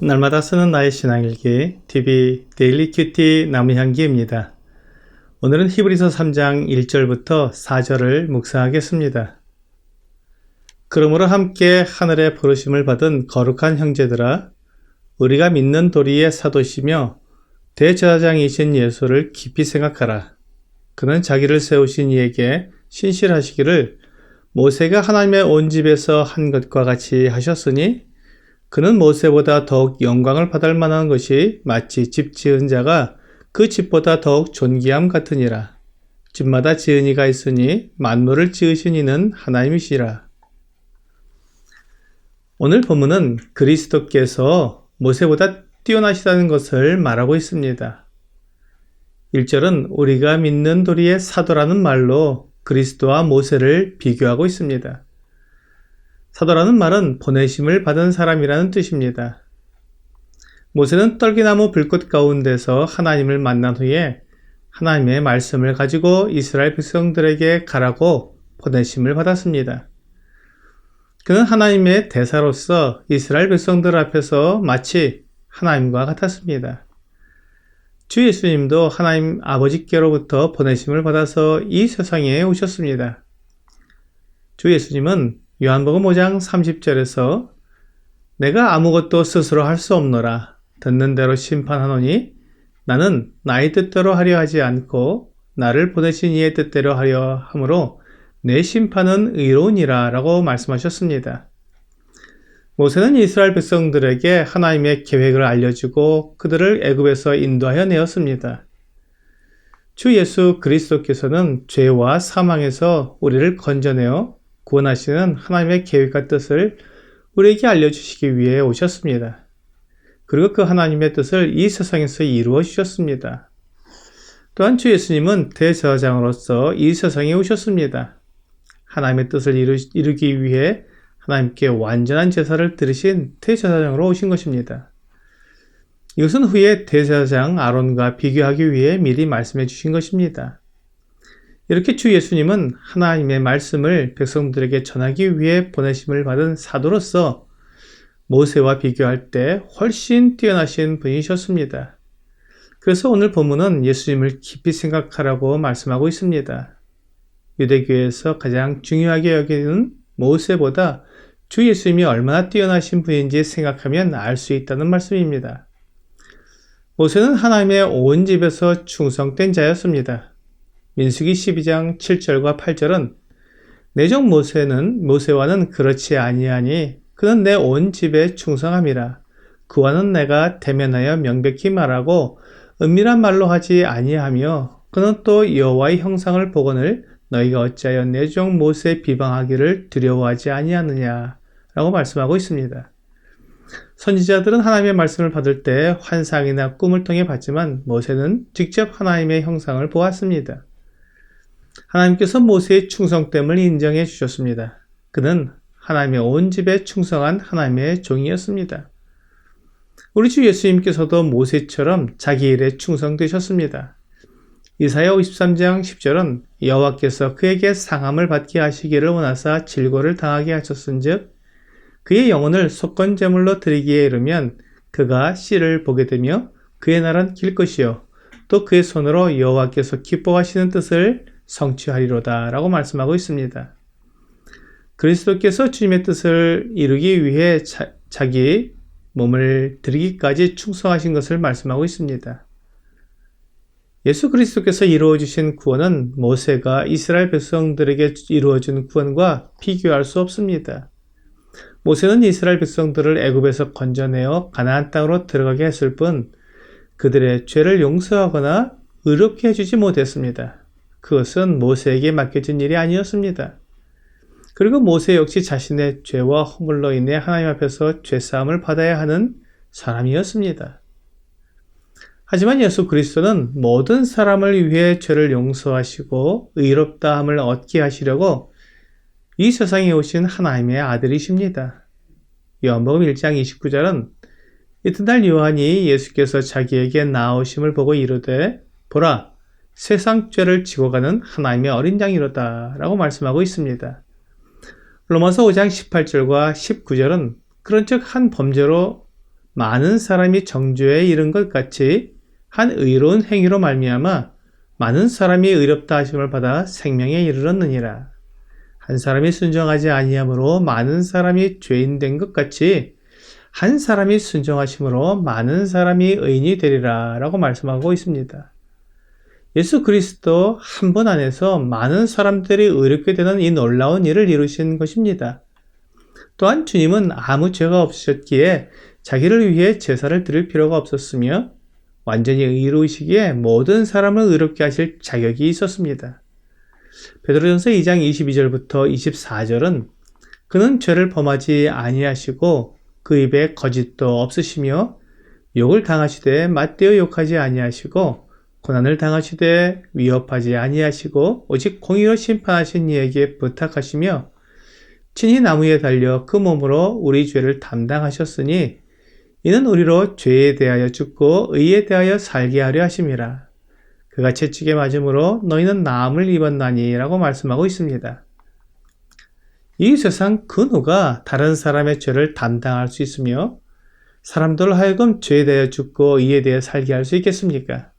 날마다 쓰는 나의 신앙일기 TV 데일리 큐티 나무향기입니다. 오늘은 히브리서 3장 1절부터 4절을 묵상하겠습니다. 그러므로 함께 하늘의 부르심을 받은 거룩한 형제들아, 우리가 믿는 도리의 사도시며 대제사장이신 예수를 깊이 생각하라. 그는 자기를 세우신 이에게 신실하시기를 모세가 하나님의 온 집에서 한 것과 같이 하셨으니 그는 모세보다 더욱 영광을 받을 만한 것이 마치 집 지은 자가 그 집보다 더욱 존귀함 같으니라. 집마다 지은 이가 있으니 만물을 지으신 이는 하나님이시라. 오늘 본문은 그리스도께서 모세보다 뛰어나시다는 것을 말하고 있습니다. 1절은 우리가 믿는 도리의 사도라는 말로 그리스도와 모세를 비교하고 있습니다. 사도라는 말은 보내심을 받은 사람이라는 뜻입니다. 모세는 떨기나무 불꽃 가운데서 하나님을 만난 후에 하나님의 말씀을 가지고 이스라엘 백성들에게 가라고 보내심을 받았습니다. 그는 하나님의 대사로서 이스라엘 백성들 앞에서 마치 하나님과 같았습니다. 주 예수님도 하나님 아버지께로부터 보내심을 받아서 이 세상에 오셨습니다. 주 예수님은 요한복음 5장 30절에서 내가 아무것도 스스로 할 수 없노라. 듣는 대로 심판하노니 나는 나의 뜻대로 하려 하지 않고 나를 보내신 이의 뜻대로 하려 함으로 내 심판은 의로우니라 라고 말씀하셨습니다. 모세는 이스라엘 백성들에게 하나님의 계획을 알려주고 그들을 애굽에서 인도하여 내었습니다. 주 예수 그리스도께서는 죄와 사망에서 우리를 건져내어 구원하시는 하나님의 계획과 뜻을 우리에게 알려주시기 위해 오셨습니다. 그리고 그 하나님의 뜻을 이 세상에서 이루어 주셨습니다. 또한 주 예수님은 대제사장으로서 이 세상에 오셨습니다. 하나님의 뜻을 이루기 위해 하나님께 완전한 제사를 드리신 대제사장으로 오신 것입니다. 이것은 후에 대제사장 아론과 비교하기 위해 미리 말씀해 주신 것입니다. 이렇게 주 예수님은 하나님의 말씀을 백성들에게 전하기 위해 보내심을 받은 사도로서 모세와 비교할 때 훨씬 뛰어나신 분이셨습니다. 그래서 오늘 본문은 예수님을 깊이 생각하라고 말씀하고 있습니다. 유대교에서 가장 중요하게 여기는 모세보다 주 예수님이 얼마나 뛰어나신 분인지 생각하면 알 수 있다는 말씀입니다. 모세는 하나님의 온 집에서 충성된 자였습니다. 민수기 12장 7절과 8절은 내 종 모세와는 그렇지 아니하니 그는 내 온 집에 충성함이라. 그와는 내가 대면하여 명백히 말하고 은밀한 말로 하지 아니하며 그는 또 여호와의 형상을 보거늘 너희가 어찌하여 내 종 모세 비방하기를 두려워하지 아니하느냐 라고 말씀하고 있습니다. 선지자들은 하나님의 말씀을 받을 때 환상이나 꿈을 통해 봤지만 모세는 직접 하나님의 형상을 보았습니다. 하나님께서 모세의 충성됨을 인정해 주셨습니다. 그는 하나님의 온 집에 충성한 하나님의 종이었습니다. 우리 주 예수님께서도 모세처럼 자기 일에 충성되셨습니다. 이사야 53장 10절은 여호와께서 그에게 상함을 받게 하시기를 원하사 질고를 당하게 하셨은즉 그의 영혼을 속건제물로 드리기에 이르면 그가 씨를 보게 되며 그의 날은 길 것이요 또 그의 손으로 여호와께서 기뻐하시는 뜻을 성취하리로다 라고 말씀하고 있습니다. 그리스도께서 주님의 뜻을 이루기 위해 자기 몸을 드리기까지 충성하신 것을 말씀하고 있습니다. 예수 그리스도께서 이루어주신 구원은 모세가 이스라엘 백성들에게 이루어준 구원과 비교할 수 없습니다. 모세는 이스라엘 백성들을 애굽에서 건져내어 가나안 땅으로 들어가게 했을 뿐 그들의 죄를 용서하거나 의롭게 해주지 못했습니다. 그것은 모세에게 맡겨진 일이 아니었습니다. 그리고 모세 역시 자신의 죄와 허물로 인해 하나님 앞에서 죄사함을 받아야 하는 사람이었습니다. 하지만 예수 그리스도는 모든 사람을 위해 죄를 용서하시고 의롭다함을 얻게 하시려고 이 세상에 오신 하나님의 아들이십니다. 요한복음 1장 29절은 이튿날 요한이 예수께서 자기에게 나오심을 보고 이르되 보라 세상 죄를 지고 가는 하나님의 어린 양이로다 라고 말씀하고 있습니다. 로마서 5장 18절과 19절은 그런즉 한 범죄로 많은 사람이 정죄에 이른 것 같이 한 의로운 행위로 말미암아 많은 사람이 의롭다 하심을 받아 생명에 이르렀느니라. 한 사람이 순종하지 아니함으로 많은 사람이 죄인 된 것 같이 한 사람이 순종하심으로 많은 사람이 의인이 되리라 라고 말씀하고 있습니다. 예수 그리스도 한 분 안에서 많은 사람들이 의롭게 되는 이 놀라운 일을 이루신 것입니다. 또한 주님은 아무 죄가 없으셨기에 자기를 위해 제사를 드릴 필요가 없었으며 완전히 의로우시기에 모든 사람을 의롭게 하실 자격이 있었습니다. 베드로전서 2장 22절부터 24절은 그는 죄를 범하지 아니하시고 그 입에 거짓도 없으시며 욕을 당하시되 맞대어 욕하지 아니하시고 고난을 당하시되 위협하지 아니하시고 오직 공의로 심판하신 이에게 부탁하시며 친히 나무에 달려 그 몸으로 우리 죄를 담당하셨으니 이는 우리로 죄에 대하여 죽고 의에 대하여 살게 하려 하심이라. 그가 채찍에 맞음으로 너희는 나음을 입었나니 라고 말씀하고 있습니다. 이 세상 그 누가 다른 사람의 죄를 담당할 수 있으며 사람들로 하여금 죄에 대하여 죽고 의에 대하여 살게 할 수 있겠습니까?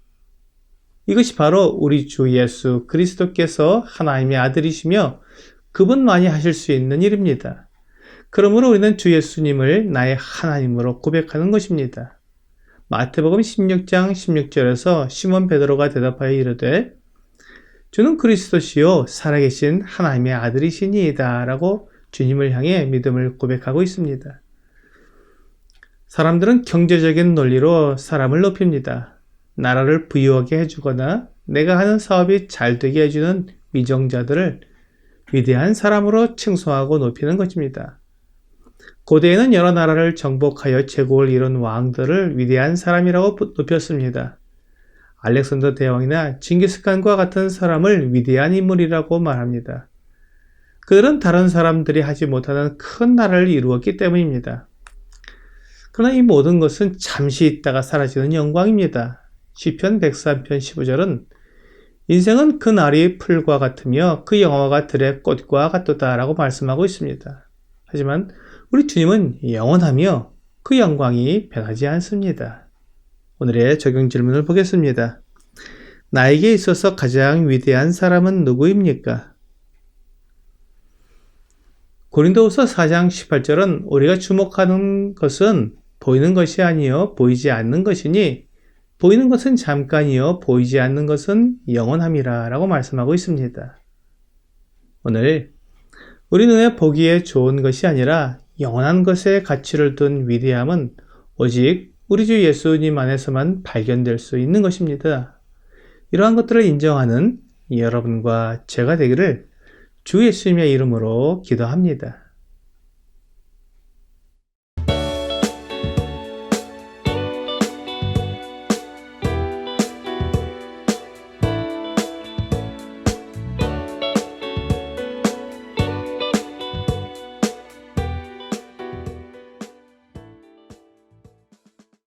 이것이 바로 우리 주 예수 그리스도께서 하나님의 아들이시며 그분만이 하실 수 있는 일입니다. 그러므로 우리는 주 예수님을 나의 하나님으로 고백하는 것입니다. 마태복음 16장 16절에서 시몬 베드로가 대답하여 이르되 주는 그리스도시요 살아계신 하나님의 아들이시니이다 라고 주님을 향해 믿음을 고백하고 있습니다. 사람들은 경제적인 논리로 사람을 높입니다. 나라를 부유하게 해주거나 내가 하는 사업이 잘 되게 해주는 위정자들을 위대한 사람으로 칭송하고 높이는 것입니다. 고대에는 여러 나라를 정복하여 제국을 이룬 왕들을 위대한 사람이라고 높였습니다. 알렉산더 대왕이나 징기스칸과 같은 사람을 위대한 인물이라고 말합니다. 그들은 다른 사람들이 하지 못하는 큰 나라를 이루었기 때문입니다. 그러나 이 모든 것은 잠시 있다가 사라지는 영광입니다. 시편 103편 15절은 인생은 그 날이 풀과 같으며 그 영화가 들의 꽃과 같도다 라고 말씀하고 있습니다. 하지만 우리 주님은 영원하며 그 영광이 변하지 않습니다. 오늘의 적용 질문을 보겠습니다. 나에게 있어서 가장 위대한 사람은 누구입니까? 고린도후서 4장 18절은 우리가 주목하는 것은 보이는 것이 아니요 보이지 않는 것이니 보이는 것은 잠깐이요 보이지 않는 것은 영원함이라 라고 말씀하고 있습니다. 오늘 우리 눈에 보기에 좋은 것이 아니라 영원한 것에 가치를 둔 위대함은 오직 우리 주 예수님 안에서만 발견될 수 있는 것입니다. 이러한 것들을 인정하는 여러분과 제가 되기를 주 예수님의 이름으로 기도합니다.